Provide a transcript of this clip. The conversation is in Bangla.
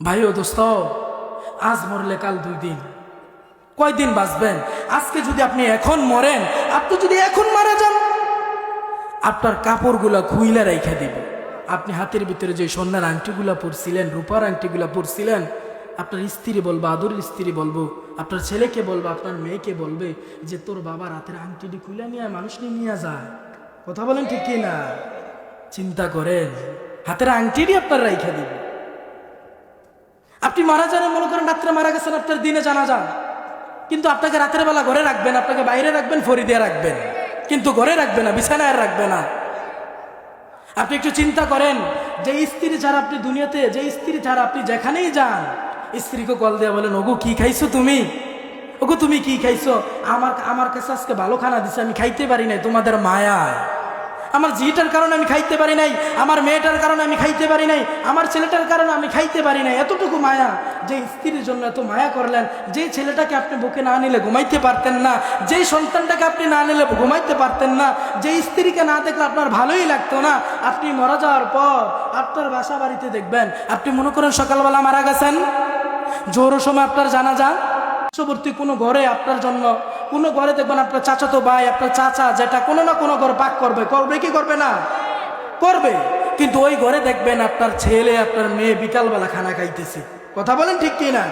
ভাই ও দোস্ত, আজ মরলে কাল 2 দিন, কয়দিন বাঁচবেন? আজকে যদি আপনি এখন মরেন, আপনি যদি এখন মারা যান, আপনার কাপড়গুলা খুইলা রাইখা দিব। আপনি হাতের ভিতরে যে সোনার আংটিগুলা পরছিলেন, রূপার আংটিগুলা পরছিলেন, আপনার স্ত্রী বলবো, আদরের স্ত্রী বলবো, আপনার ছেলেকে বলবো, আপনার মেয়েকে বলবে যে তোর বাবার হাতের আংটিটি খুইলা নিয়ে মানুষ নিয়ে যায়। কথা বলেন ঠিক কি না? চিন্তা করেন, হাতের আংটিটি আপনার রাইখা দিবে। আপনি মারা যান, মনে করেন রাত্রে মারা গেছেন, আপনার দিনে জানা যান, কিন্তু আপনাকে রাতের বেলা ঘরে রাখবেন, আপনাকে বাইরে রাখবেন, ফরিদে রাখবেন, কিন্তু ঘরে রাখবে না, বিছানায় রাখবে না। আপনি একটু চিন্তা করেন, যে স্ত্রী ছাড়া আপনি দুনিয়াতে, যে স্ত্রী ছাড়া আপনি যেখানেই যান, স্ত্রীকে কল দিয়ে বলেন, ওগো কি খাইছো তুমি? ওগো তুমি কি খাইছো? আমার কাছে আজকে ভালো খানা দিছে, আমি খাইতে পারি নাই, তোমাদের মায়ায়। আমার জিটার কারণে আমি খাইতে পারি নাই, আমার মেয়েটার কারণে আমি খাইতে পারি নাই, আমার ছেলেটার কারণে আমি খাইতে পারি নাই। এতটুকু মায়া, যে স্ত্রীর জন্য এত মায়া করলেন, যে ছেলেটাকে আপনি বুকে না নিলে ঘুমাইতে পারতেন না, যেই সন্তানটাকে আপনি না নিলে ঘুমাইতে পারতেন না, যে স্ত্রীকে না দেখলে আপনার ভালোই লাগতো না, আপনি মারা যাওয়ার পর আপনার বাসা বাড়িতে দেখবেন, আপনি মনে করেন সকালবেলা মারা গেছেন, জোরের সময় আপনার জানাজা, পার্শ্ববর্তী কোনো ঘরে আপনার জন্য, কোনো ঘরে দেখবেন আপনার চাচাতো ভাই, আপনার চাচা যেটা কোনো না কোনো ঘর পাক করবে, করবে কি করবে না? করবে। কিন্তু ওই ঘরে দেখবেন আপনার ছেলে, আপনার মেয়ে বিকালবেলা খানা খাইতেছে। কথা বলেন ঠিক কি না?